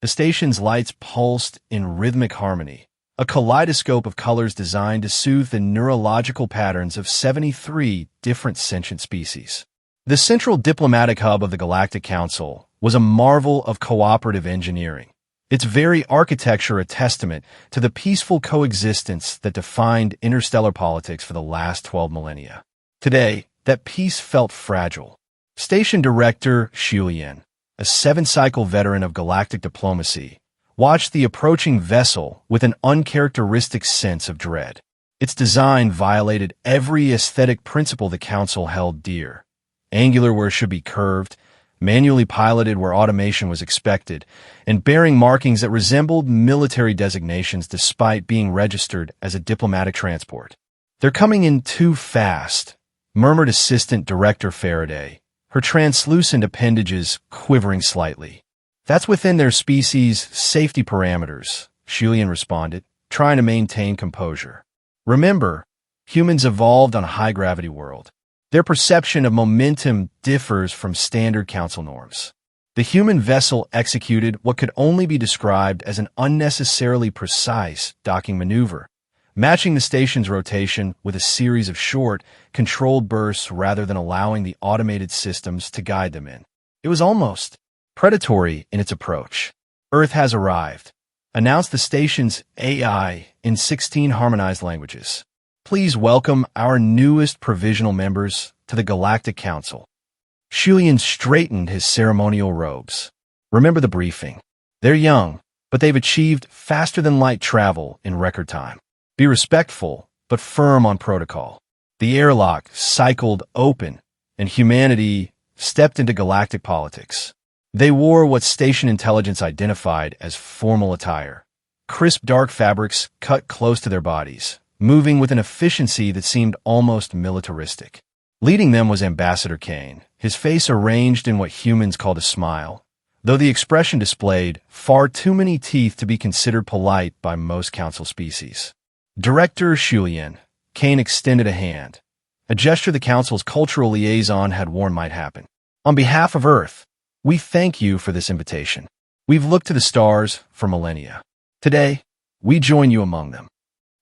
The station's lights pulsed in rhythmic harmony, a kaleidoscope of colors designed to soothe the neurological patterns of 73 different sentient species. The central diplomatic hub of the Galactic Council was a marvel of cooperative engineering, its very architecture a testament to the peaceful coexistence that defined interstellar politics for the last 12 millennia. Today, that peace felt fragile. Station Director Xulian, a seven-cycle veteran of galactic diplomacy, watched the approaching vessel with an uncharacteristic sense of dread. Its design violated every aesthetic principle the Council held dear. Angular where it should be curved, manually piloted where automation was expected, and bearing markings that resembled military designations despite being registered as a diplomatic transport. "They're coming in too fast," murmured Assistant Director Faraday, her translucent appendages quivering slightly. "That's within their species' safety parameters," Xulian responded, trying to maintain composure. "Remember, humans evolved on a high-gravity world. Their perception of momentum differs from standard Council norms. The human vessel executed what could only be described as an unnecessarily precise docking maneuver, matching the station's rotation with a series of short, controlled bursts rather than allowing the automated systems to guide them in. It was almost predatory in its approach. "Earth has arrived," announced the station's AI in 16 harmonized languages. "Please welcome our newest provisional members to the Galactic Council." Xulian straightened his ceremonial robes. "Remember the briefing. They're young, but they've achieved faster-than-light travel in record time. Be respectful, but firm on protocol." The airlock cycled open, and humanity stepped into galactic politics. They wore what station intelligence identified as formal attire, crisp dark fabrics cut close to their bodies, moving with an efficiency that seemed almost militaristic. Leading them was Ambassador Kane, his face arranged in what humans called a smile, though the expression displayed far too many teeth to be considered polite by most Council species. "Director Xulian," Kane extended a hand, a gesture the Council's cultural liaison had warned might happen. "On behalf of Earth, we thank you for this invitation. We've looked to the stars for millennia. Today, we join you among them."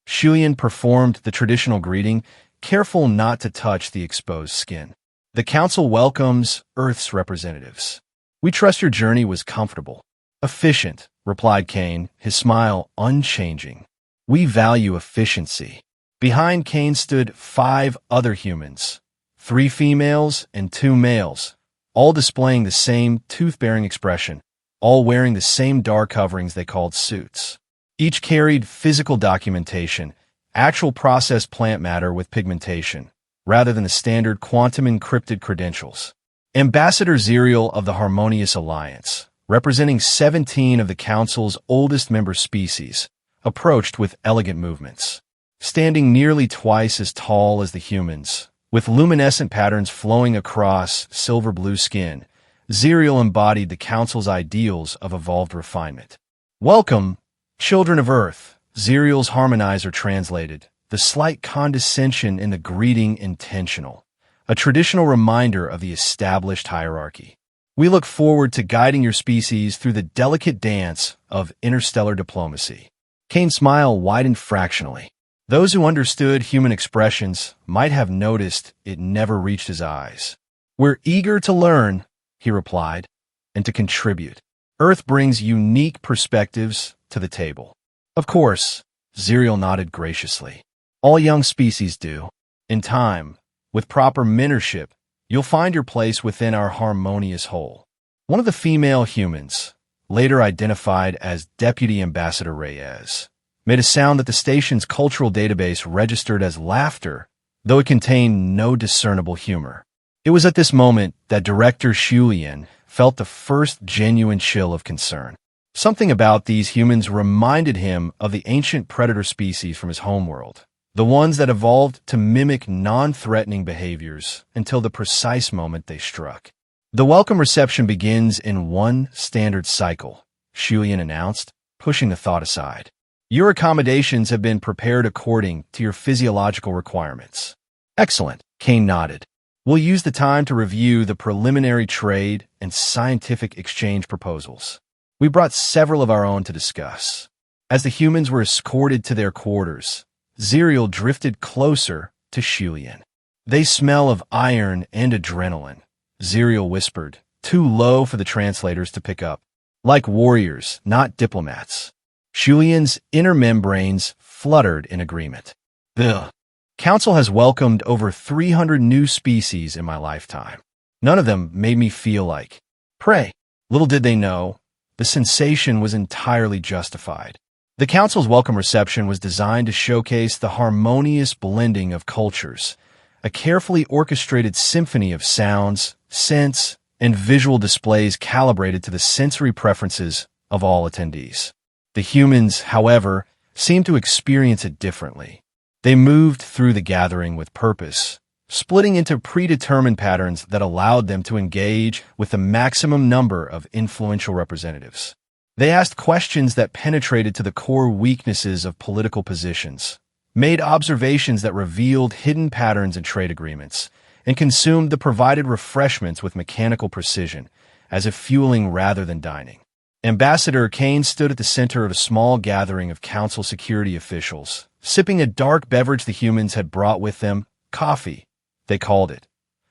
Xulian performed the traditional greeting, careful not to touch the exposed skin. "The Council welcomes Earth's representatives. We trust your journey was comfortable." "Efficient," replied Kane, his smile unchanging. "We value efficiency." Behind Kane stood 5 other humans, 3 females and 2 males, all displaying the same tooth-bearing expression, all wearing the same dark coverings they called suits. Each carried physical documentation, actual processed plant matter with pigmentation, rather than the standard quantum-encrypted credentials. Ambassador Zerial of the Harmonious Alliance, representing 17 of the Council's oldest member species, approached with elegant movements. Standing nearly twice as tall as the humans, with luminescent patterns flowing across silver-blue skin, Zerial embodied the Council's ideals of evolved refinement. "Welcome, children of Earth," Zerial's harmonizer translated, the slight condescension in the greeting intentional, a traditional reminder of the established hierarchy. "We look forward to guiding your species through the delicate dance of interstellar diplomacy." Kane's smile widened fractionally. Those who understood human expressions might have noticed it never reached his eyes. "We're eager to learn," he replied, "and to contribute. Earth brings unique perspectives to the table." "Of course," Zerial nodded graciously. "All young species do. In time, with proper mentorship, you'll find your place within our harmonious whole." One of the female humans, later identified as Deputy Ambassador Reyes, made a sound that the station's cultural database registered as laughter, though it contained no discernible humor. It was at this moment that Director Xulian felt the first genuine chill of concern. Something about these humans reminded him of the ancient predator species from his homeworld, the ones that evolved to mimic non-threatening behaviors until the precise moment they struck. "The welcome reception begins in one standard cycle," Xulian announced, pushing the thought aside. "Your accommodations have been prepared according to your physiological requirements." "Excellent," Kane nodded. "We'll use the time to review the preliminary trade and scientific exchange proposals." We brought several of our own to discuss. As the humans were escorted to their quarters, Zerial drifted closer to Shulian. They smell of iron and adrenaline, Zerial whispered, too low for the translators to pick up. Like warriors, not diplomats. Shulian's inner membranes fluttered in agreement. The Council has welcomed over 300 new species in my lifetime. None of them made me feel like prey. Little did they know, the sensation was entirely justified. The Council's welcome reception was designed to showcase the harmonious blending of cultures, a carefully orchestrated symphony of sounds, scents, and visual displays calibrated to the sensory preferences of all attendees. The humans, however, seemed to experience it differently. They moved through the gathering with purpose, splitting into predetermined patterns that allowed them to engage with the maximum number of influential representatives. They asked questions that penetrated to the core weaknesses of political positions, made observations that revealed hidden patterns in trade agreements, and consumed the provided refreshments with mechanical precision, as if fueling rather than dining. Ambassador Kane stood at the center of a small gathering of council security officials, sipping a dark beverage the humans had brought with them, coffee, they called it,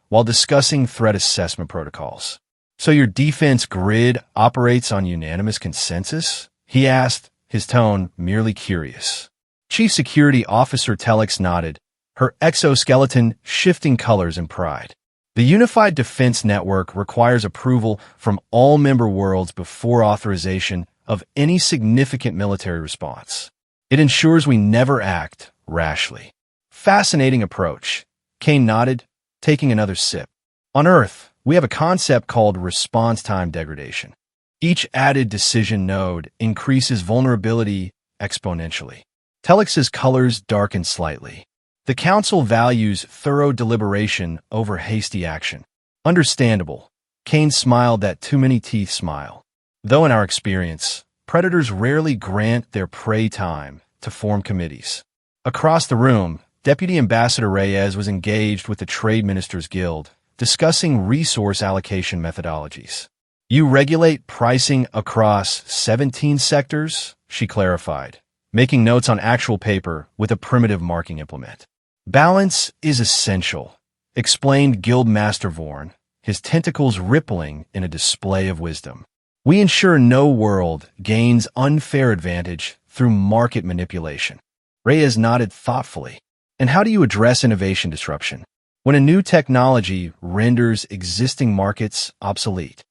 while discussing threat assessment protocols. So your defense grid operates on unanimous consensus? He asked, his tone merely curious. Chief Security Officer Telex nodded, her exoskeleton shifting colors in pride. The Unified Defense Network requires approval from all member worlds before authorization of any significant military response. It ensures we never act rashly. Fascinating approach. Kane nodded, taking another sip. On Earth, we have a concept called response time degradation. Each added decision node increases vulnerability exponentially. Telex's colors darkened slightly. The Council values thorough deliberation over hasty action. Understandable. Kane smiled that too many teeth smile. Though in our experience, predators rarely grant their prey time to form committees. Across the room, Deputy Ambassador Reyes was engaged with the Trade Ministers Guild, discussing resource allocation methodologies. You regulate pricing across 17 sectors, she clarified, making notes on actual paper with a primitive marking implement. Balance is essential, explained Guildmaster Vorn, his tentacles rippling in a display of wisdom. We ensure no world gains unfair advantage through market manipulation. Reyes nodded thoughtfully. And how do you address innovation disruption? When a new technology renders existing markets obsolete.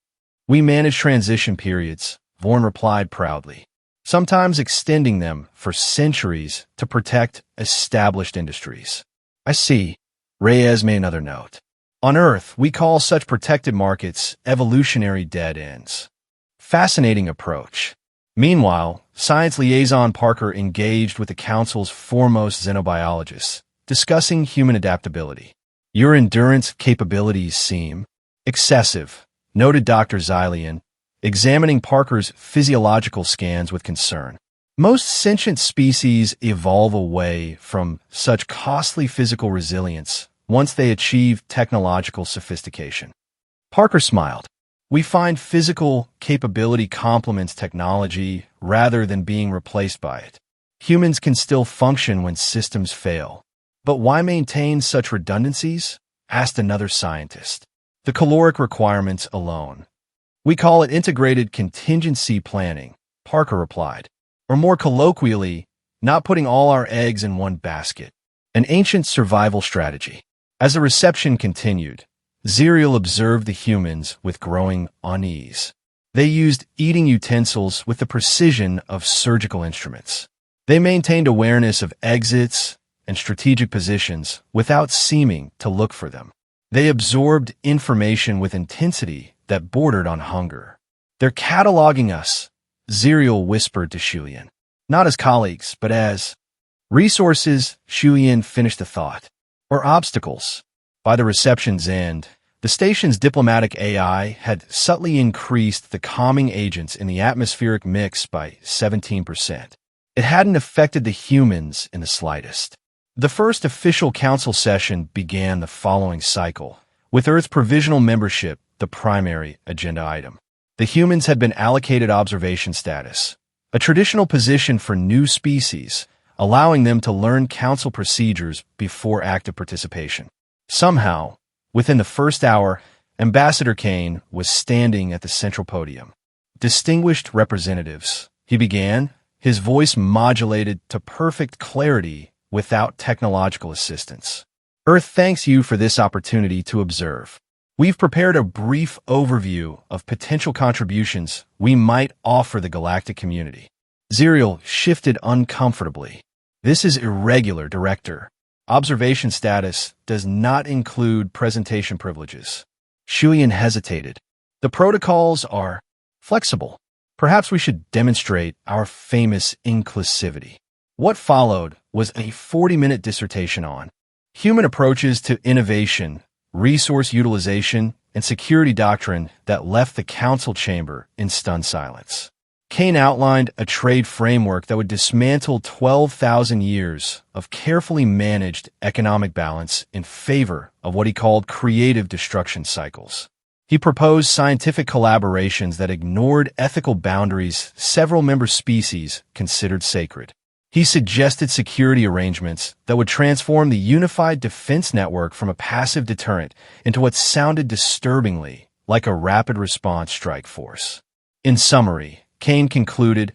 We manage transition periods, Vorn replied proudly, sometimes extending them for centuries to protect established industries. I see. Reyes made another note. On Earth, we call such protected markets evolutionary dead ends. Fascinating approach. Meanwhile, Science Liaison Parker engaged with the Council's foremost xenobiologists, discussing human adaptability. Your endurance capabilities seem excessive, noted Dr. Xylian, examining Parker's physiological scans with concern. Most sentient species evolve away from such costly physical resilience once they achieve technological sophistication. Parker smiled. We find physical capability complements technology rather than being replaced by it. Humans can still function when systems fail. But why maintain such redundancies? Asked another scientist. The caloric requirements alone. We call it integrated contingency planning, Parker replied. Or more colloquially, not putting all our eggs in one basket. An ancient survival strategy. As the reception continued, Zerial observed the humans with growing unease. They used eating utensils with the precision of surgical instruments. They maintained awareness of exits and strategic positions without seeming to look for them. They absorbed information with intensity that bordered on hunger. They're cataloging us, Zerial whispered to Shulian. Not as colleagues, but as resources, Shulian finished the thought. Or obstacles. By the reception's end, the station's diplomatic AI had subtly increased the calming agents in the atmospheric mix by 17%. It hadn't affected the humans in the slightest. The first official council session began the following cycle, with Earth's provisional membership the primary agenda item. The humans had been allocated observation status, a traditional position for new species, allowing them to learn council procedures before active participation. Somehow, within the first hour, Ambassador Kane was standing at the central podium. "Distinguished representatives," he began, his voice modulated to perfect clarity without technological assistance. "Earth thanks you for this opportunity to observe. We've prepared a brief overview of potential contributions we might offer the galactic community." Zerial shifted uncomfortably. "This is irregular, Director. Observation status does not include presentation privileges." Shuyan hesitated. "The protocols are flexible. Perhaps we should demonstrate our famous inclusivity." What followed was a 40-minute dissertation on human approaches to innovation, resource utilization, and security doctrine that left the council chamber in stunned silence. Kane outlined a trade framework that would dismantle 12,000 years of carefully managed economic balance in favor of what he called creative destruction cycles. He proposed scientific collaborations that ignored ethical boundaries several member species considered sacred. He suggested security arrangements that would transform the unified defense network from a passive deterrent into what sounded disturbingly like a rapid response strike force. In summary, Kane concluded,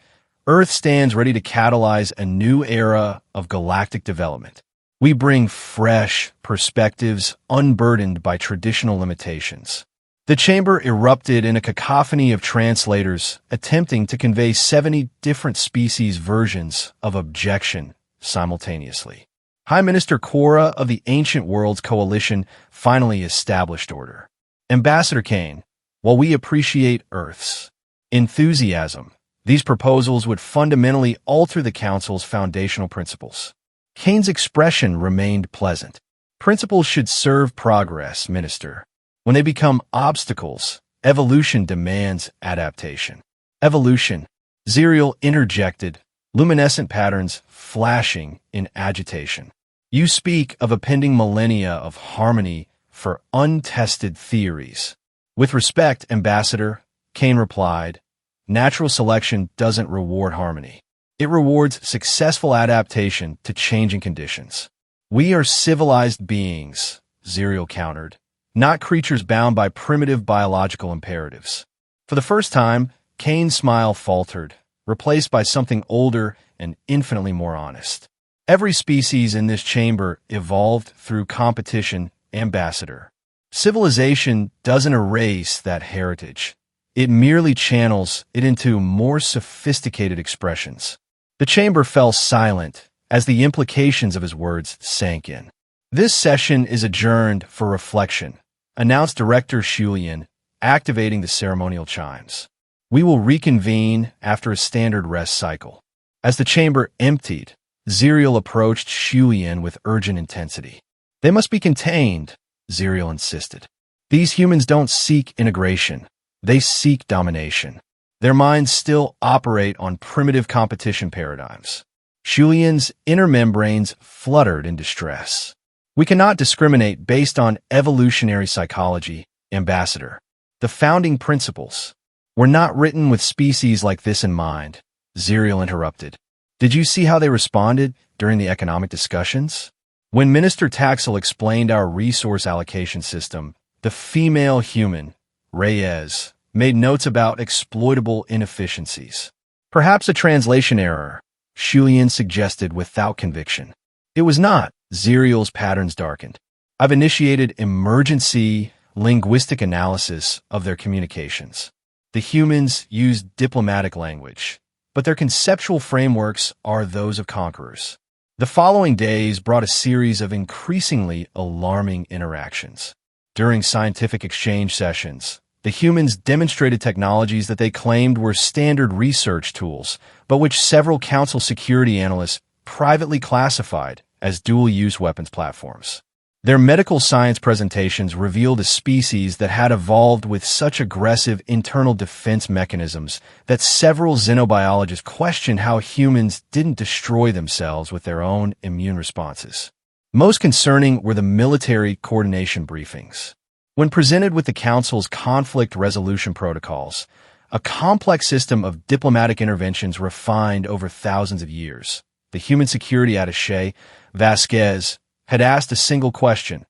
"Earth stands ready to catalyze a new era of galactic development. We bring fresh perspectives unburdened by traditional limitations." The chamber erupted in a cacophony of translators attempting to convey 70 different species versions of objection simultaneously. High Minister Cora of the Ancient Worlds Coalition finally established order. "Ambassador Kane, while we appreciate Earth's enthusiasm, these proposals would fundamentally alter the Council's foundational principles." Kane's expression remained pleasant. "Principles should serve progress, Minister. When they become obstacles, evolution demands adaptation." "Evolution," Zerial interjected, luminescent patterns flashing in agitation. "You speak of a pending millennia of harmony for untested theories." "With respect, Ambassador," Kane replied, "natural selection doesn't reward harmony. It rewards successful adaptation to changing conditions." "We are civilized beings," Zerial countered, "not creatures bound by primitive biological imperatives." For the first time, Kane's smile faltered, replaced by something older and infinitely more honest. "Every species in this chamber evolved through competition, Ambassador. Civilization doesn't erase that heritage. It merely channels it into more sophisticated expressions." The chamber fell silent as the implications of his words sank in. "This session is adjourned for reflection," announced Director Shulian, activating the ceremonial chimes. "We will reconvene after a standard rest cycle." As the chamber emptied, Zerial approached Shulian with urgent intensity. "They must be contained," Zerial insisted. "These humans don't seek integration. They seek domination. Their minds still operate on primitive competition paradigms." Shulian's inner membranes fluttered in distress. "We cannot discriminate based on evolutionary psychology, Ambassador. The founding principles were not written with species like this in mind," Zerial interrupted. "Did you see how they responded during the economic discussions? When Minister Taxel explained our resource allocation system, the female human, Reyes, made notes about exploitable inefficiencies." "Perhaps a translation error," Shulian suggested without conviction. "It was not." Zerial's patterns darkened. "I've initiated emergency linguistic analysis of their communications. The humans use diplomatic language, but their conceptual frameworks are those of conquerors." The following days brought a series of increasingly alarming interactions. During scientific exchange sessions, the humans demonstrated technologies that they claimed were standard research tools, but which several Council security analysts privately classified as dual-use weapons platforms. Their medical science presentations revealed a species that had evolved with such aggressive internal defense mechanisms that several xenobiologists questioned how humans didn't destroy themselves with their own immune responses. Most concerning were the military coordination briefings. When presented with the Council's conflict resolution protocols, a complex system of diplomatic interventions refined over thousands of years. The human security attaché, Vasquez, had asked a single question: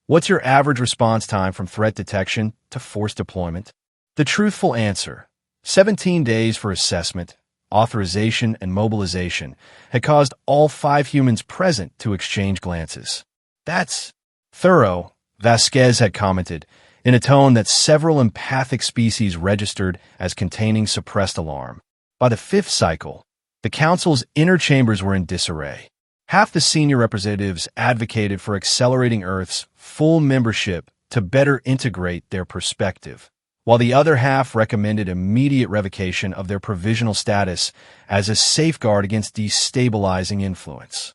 what's your average response time from threat detection to force deployment? The truthful answer, 17 days for assessment, authorization, and mobilization, had caused all 5 humans present to exchange glances. That's thorough, Vasquez had commented, in a tone that several empathic species registered as containing suppressed alarm. By the 5th cycle, the Council's inner chambers were in disarray. Half the senior representatives advocated for accelerating Earth's full membership to better integrate their perspective, while the other half recommended immediate revocation of their provisional status as a safeguard against destabilizing influence.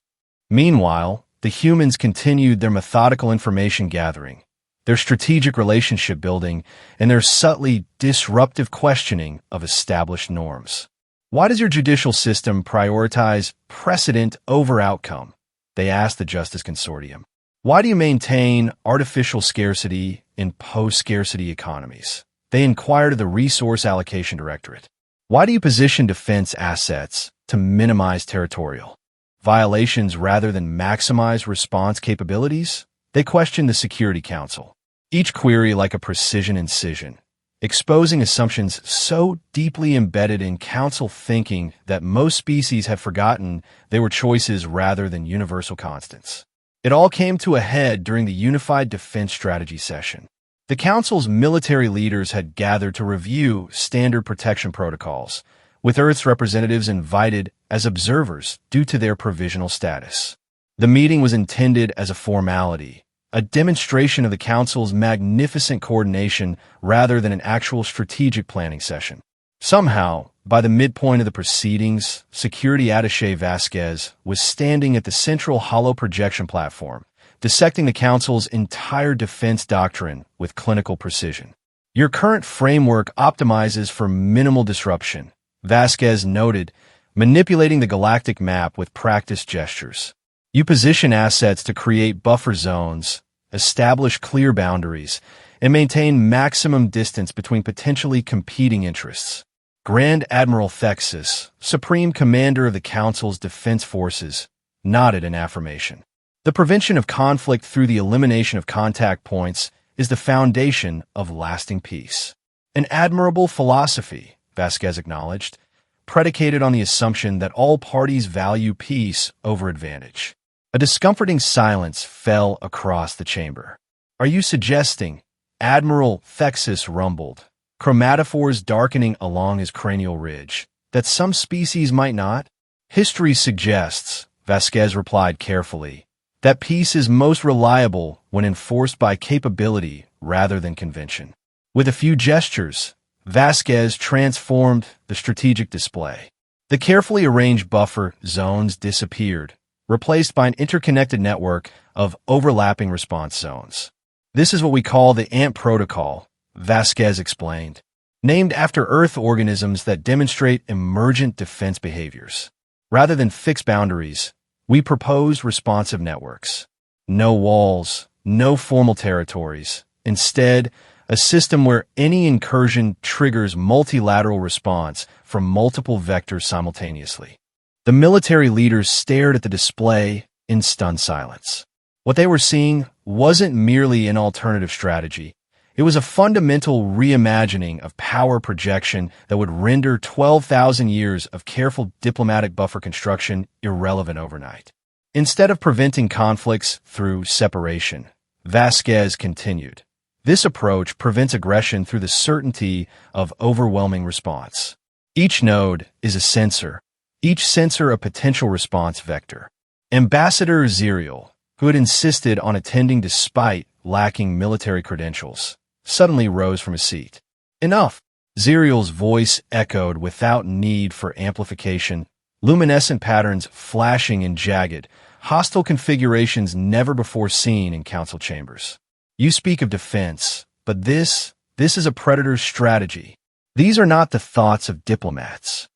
Meanwhile, the humans continued their methodical information gathering, their strategic relationship building, and their subtly disruptive questioning of established norms. Why does your judicial system prioritize precedent over outcome? They asked the Justice Consortium. Why do you maintain artificial scarcity in post-scarcity economies? They inquired of the Resource Allocation Directorate. Why do you position defense assets to minimize territorial violations rather than maximize response capabilities? They questioned the Security Council, each query like a precision incision, exposing assumptions so deeply embedded in Council thinking that most species have forgotten they were choices rather than universal constants. It all came to a head during the Unified Defense Strategy session. The Council's military leaders had gathered to review standard protection protocols, with Earth's representatives invited as observers due to their provisional status. The meeting was intended as a formality, a demonstration of the Council's magnificent coordination rather than an actual strategic planning session. Somehow, by the midpoint of the proceedings, Security Attaché Vasquez was standing at the central hollow projection platform, dissecting the Council's entire defense doctrine with clinical precision. Your current framework optimizes for minimal disruption, Vasquez noted, manipulating the galactic map with practiced gestures. You position assets to create buffer zones, establish clear boundaries, and maintain maximum distance between potentially competing interests. Grand Admiral Thexus, Supreme Commander of the Council's Defense Forces, nodded in affirmation. The prevention of conflict through the elimination of contact points is the foundation of lasting peace. An admirable philosophy, Vasquez acknowledged, predicated on the assumption that all parties value peace over advantage. A discomforting silence fell across the chamber. Are you suggesting, Admiral Thexus rumbled, chromatophores darkening along his cranial ridge, that some species might not? History suggests, Vasquez replied carefully, that peace is most reliable when enforced by capability rather than convention. With a few gestures, Vasquez transformed the strategic display. The carefully arranged buffer zones disappeared, replaced by an interconnected network of overlapping response zones. This is what we call the ANT protocol, Vasquez explained, named after Earth organisms that demonstrate emergent defense behaviors. Rather than fixed boundaries, we propose responsive networks. No walls, no formal territories. Instead, a system where any incursion triggers multilateral response from multiple vectors simultaneously. The military leaders stared at the display in stunned silence. What they were seeing wasn't merely an alternative strategy. It was a fundamental reimagining of power projection that would render 12,000 years of careful diplomatic buffer construction irrelevant overnight. Instead of preventing conflicts through separation, Vasquez continued, this approach prevents aggression through the certainty of overwhelming response. Each node is a sensor, each sensor a potential response vector. Ambassador Zerial, who had insisted on attending despite lacking military credentials, suddenly rose from his seat. Enough! Zerial's voice echoed without need for amplification, luminescent patterns flashing in jagged, hostile configurations never before seen in council chambers. You speak of defense, but this is a predator's strategy. These are not the thoughts of diplomats.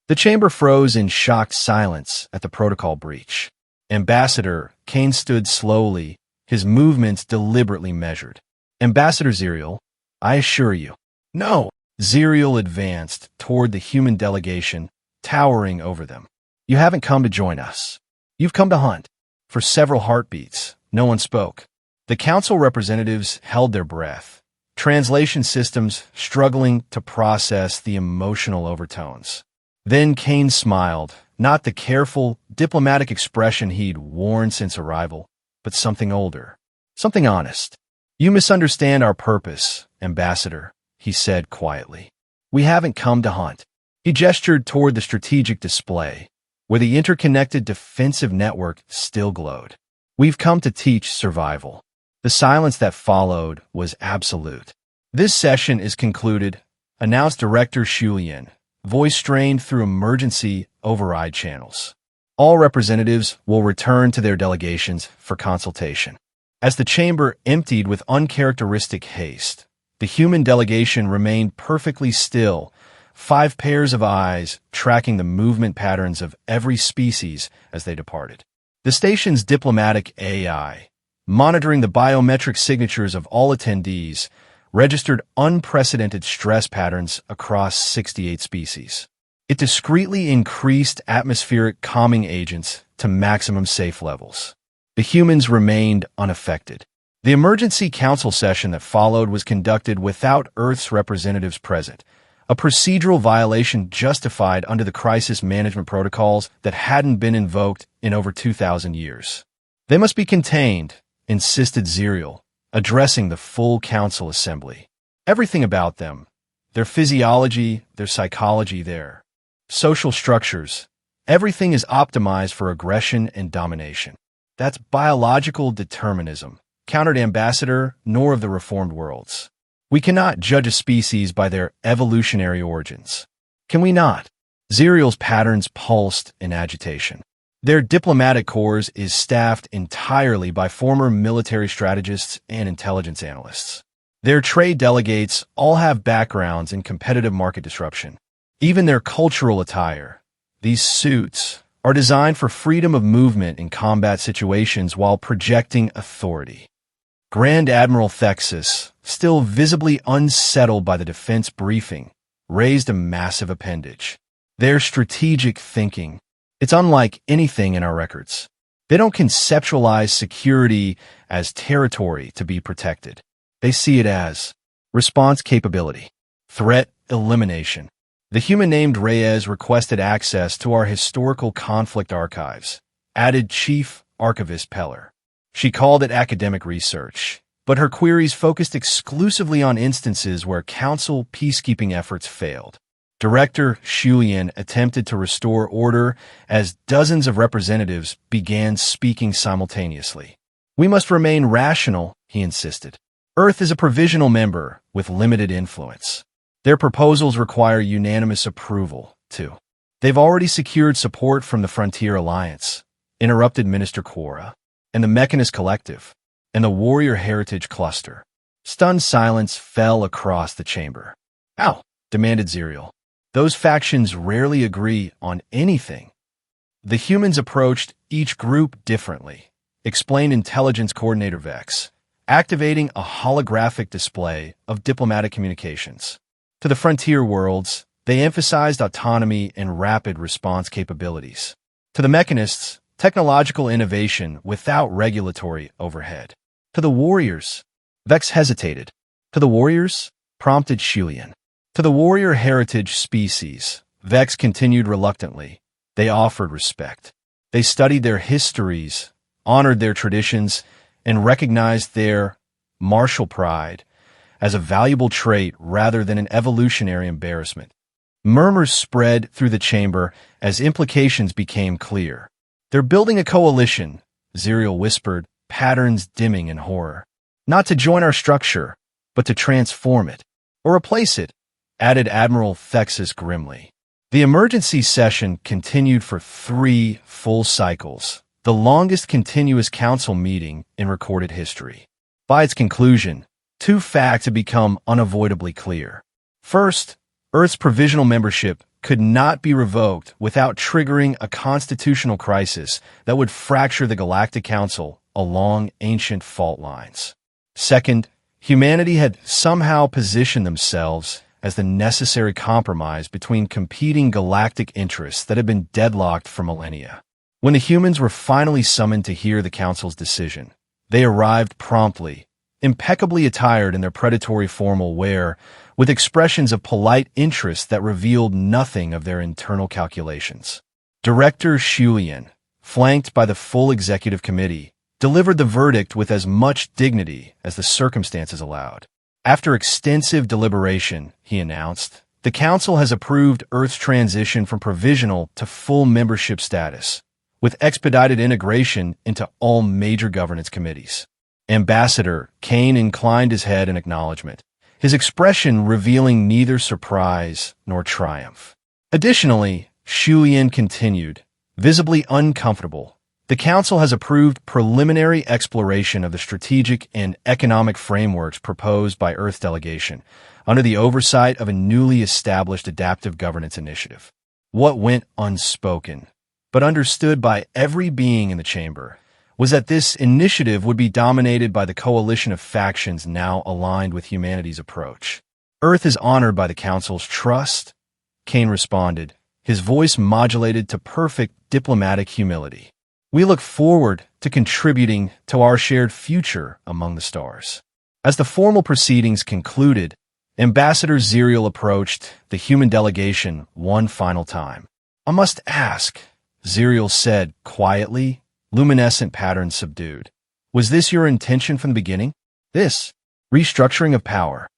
The chamber froze in shocked silence at the protocol breach. Ambassador Kane stood slowly, his movements deliberately measured. Ambassador Zerial, I assure you. No, Zerial advanced toward the human delegation, towering over them. You haven't come to join us. You've come to hunt. For several heartbeats, no one spoke. The council representatives held their breath, translation systems struggling to process the emotional overtones. Then Kane smiled, not the careful, diplomatic expression he'd worn since arrival, but something older, something honest. You misunderstand our purpose, Ambassador, he said quietly. We haven't come to hunt. He gestured toward the strategic display, where the interconnected defensive network still glowed. We've come to teach survival. The silence that followed was absolute. This session is concluded, announced Director Shulian, voice strained through emergency override channels. All representatives will return to their delegations for consultation. As the chamber emptied with uncharacteristic haste, the human delegation remained perfectly still, 5 pairs of eyes tracking the movement patterns of every species as they departed. The station's diplomatic AI, monitoring the biometric signatures of all attendees, registered unprecedented stress patterns across 68 species. It discreetly increased atmospheric calming agents to maximum safe levels. The humans remained unaffected. The emergency council session that followed was conducted without Earth's representatives present, a procedural violation justified under the crisis management protocols that hadn't been invoked in over 2,000 years. They must be contained, insisted Zerial, addressing the full council assembly. Everything about them, their physiology, their psychology, their social structures, everything is optimized for aggression and domination. That's biological determinism, countered Ambassador Nor of the Reformed Worlds. We cannot judge a species by their evolutionary origins. Can we not? Zerial's patterns pulsed in agitation. Their diplomatic corps is staffed entirely by former military strategists and intelligence analysts. Their trade delegates all have backgrounds in competitive market disruption. Even their cultural attire, these suits, are designed for freedom of movement in combat situations while projecting authority. Grand Admiral Thexus, still visibly unsettled by the defense briefing, raised a massive appendage. Their strategic thinking, it's unlike anything in our records. They don't conceptualize security as territory to be protected. They see it as response capability, threat elimination. The human named Reyes requested access to our historical conflict archives, added Chief Archivist Peller. She called it academic research, but her queries focused exclusively on instances where council peacekeeping efforts failed. Director Shulian attempted to restore order as dozens of representatives began speaking simultaneously. We must remain rational, he insisted. Earth is a provisional member with limited influence. Their proposals require unanimous approval, too. They've already secured support from the Frontier Alliance, interrupted Minister Quora, and the Mechanist Collective, and the Warrior Heritage Cluster. Stunned silence fell across the chamber. Ow, demanded Zerial. Those factions rarely agree on anything. The humans approached each group differently, explained Intelligence Coordinator Vex, activating a holographic display of diplomatic communications. To the frontier worlds, they emphasized autonomy and rapid response capabilities. To the mechanists, technological innovation without regulatory overhead. To the warriors, Vex hesitated. To the warriors, prompted Shulian. To the warrior heritage species, Vex continued reluctantly. They offered respect. They studied their histories, honored their traditions, and recognized their martial pride as a valuable trait rather than an evolutionary embarrassment. Murmurs spread through the chamber as implications became clear. They're building a coalition, Zerial whispered, patterns dimming in horror. Not to join our structure, but to transform it. Or replace it, added Admiral Thexus grimly. The emergency session continued for 3 full cycles, the longest continuous council meeting in recorded history. By its conclusion, 2 facts had become unavoidably clear. First, Earth's provisional membership could not be revoked without triggering a constitutional crisis that would fracture the Galactic Council along ancient fault lines. Second, humanity had somehow positioned themselves as the necessary compromise between competing galactic interests that had been deadlocked for millennia. When the humans were finally summoned to hear the Council's decision, they arrived promptly, impeccably attired in their predatory formal wear, with expressions of polite interest that revealed nothing of their internal calculations. Director Shulian, flanked by the full executive committee, delivered the verdict with as much dignity as the circumstances allowed. After extensive deliberation, he announced, the Council has approved Earth's transition from provisional to full membership status, with expedited integration into all major governance committees. Ambassador Kane inclined his head in acknowledgement, his expression revealing neither surprise nor triumph. Additionally, Shulian continued, visibly uncomfortable, the Council has approved preliminary exploration of the strategic and economic frameworks proposed by Earth delegation under the oversight of a newly established adaptive governance initiative. What went unspoken, but understood by every being in the chamber, was that this initiative would be dominated by the coalition of factions now aligned with humanity's approach. Earth is honored by the Council's trust, Kane responded, his voice modulated to perfect diplomatic humility. We look forward to contributing to our shared future among the stars. As the formal proceedings concluded, Ambassador Zerial approached the human delegation one final time. I must ask, Zerial said quietly, luminescent patterns subdued. Was this your intention from the beginning? This restructuring of power?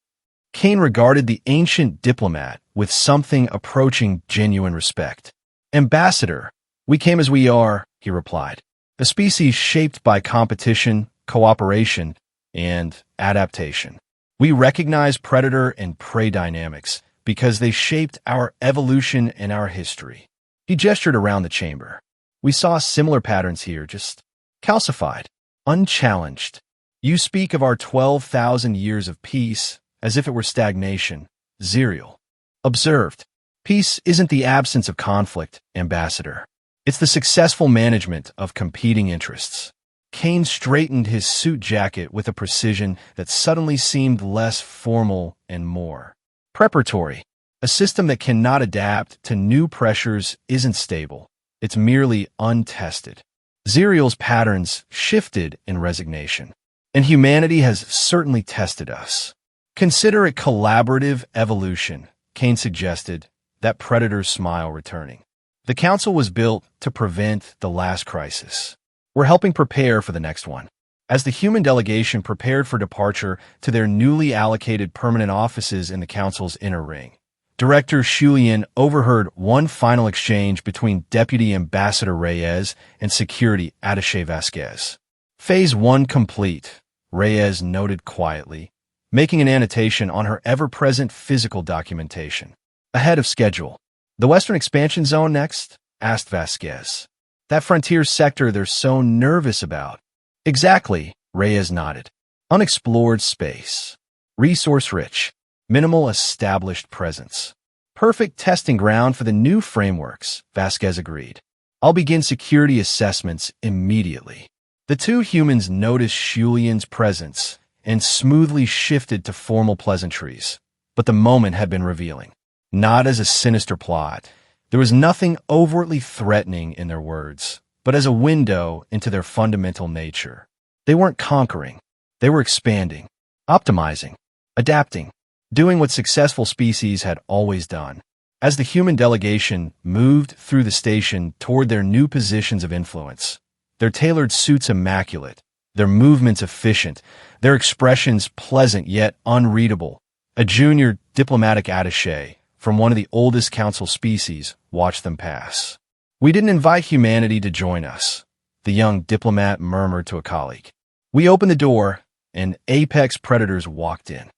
Kane regarded the ancient diplomat with something approaching genuine respect. Ambassador, we came as we are, he replied, a species shaped by competition, cooperation, and adaptation. We recognize predator and prey dynamics because they shaped our evolution and our history. He gestured around the chamber. We saw similar patterns here, just calcified, unchallenged. You speak of our 12,000 years of peace as if it were stagnation, Zerial observed. Peace isn't the absence of conflict, Ambassador. It's the successful management of competing interests. Kane straightened his suit jacket with a precision that suddenly seemed less formal and more preparatory. A system that cannot adapt to new pressures isn't stable. It's merely untested. Zerial's patterns shifted in resignation, and humanity has certainly tested us. Consider it collaborative evolution, Kane suggested, that predator's smile returning. The Council was built to prevent the last crisis. We're helping prepare for the next one. As the human delegation prepared for departure to their newly allocated permanent offices in the Council's inner ring, Director Shulian overheard one final exchange between Deputy Ambassador Reyes and Security Attaché Vasquez. Phase 1 complete, Reyes noted quietly, making an annotation on her ever-present physical documentation. Ahead of schedule. The Western Expansion Zone next? Asked Vasquez. That frontier sector they're so nervous about. Exactly, Reyes nodded. Unexplored space. Resource-rich. Minimal established presence. Perfect testing ground for the new frameworks, Vasquez agreed. I'll begin security assessments immediately. The two humans noticed Shulian's presence and smoothly shifted to formal pleasantries, but the moment had been revealing. Not as a sinister plot. There was nothing overtly threatening in their words, but as a window into their fundamental nature. They weren't conquering. They were expanding, optimizing, adapting, doing what successful species had always done. As the human delegation moved through the station toward their new positions of influence, their tailored suits immaculate, their movements efficient, their expressions pleasant yet unreadable, a junior diplomatic attaché from one of the oldest council species watched them pass. We didn't invite humanity to join us, the young diplomat murmured to a colleague. We opened the door, and apex predators walked in.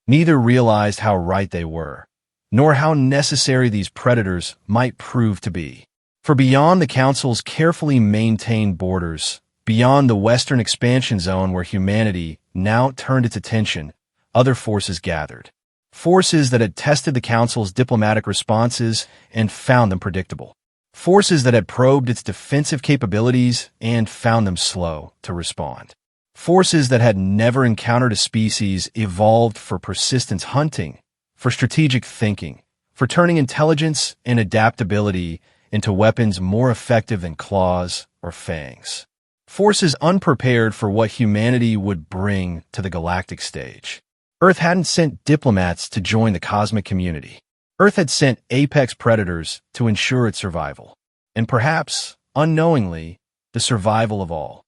Neither realized how right they were, nor how necessary these predators might prove to be. For beyond the Council's carefully maintained borders, beyond the Western Expansion Zone where humanity now turned its attention, other forces gathered. Forces that had tested the Council's diplomatic responses and found them predictable. Forces that had probed its defensive capabilities and found them slow to respond. Forces that had never encountered a species evolved for persistence hunting, for strategic thinking, for turning intelligence and adaptability into weapons more effective than claws or fangs. Forces unprepared for what humanity would bring to the galactic stage. Earth hadn't sent diplomats to join the cosmic community. Earth had sent apex predators to ensure its survival, and perhaps, unknowingly, the survival of all.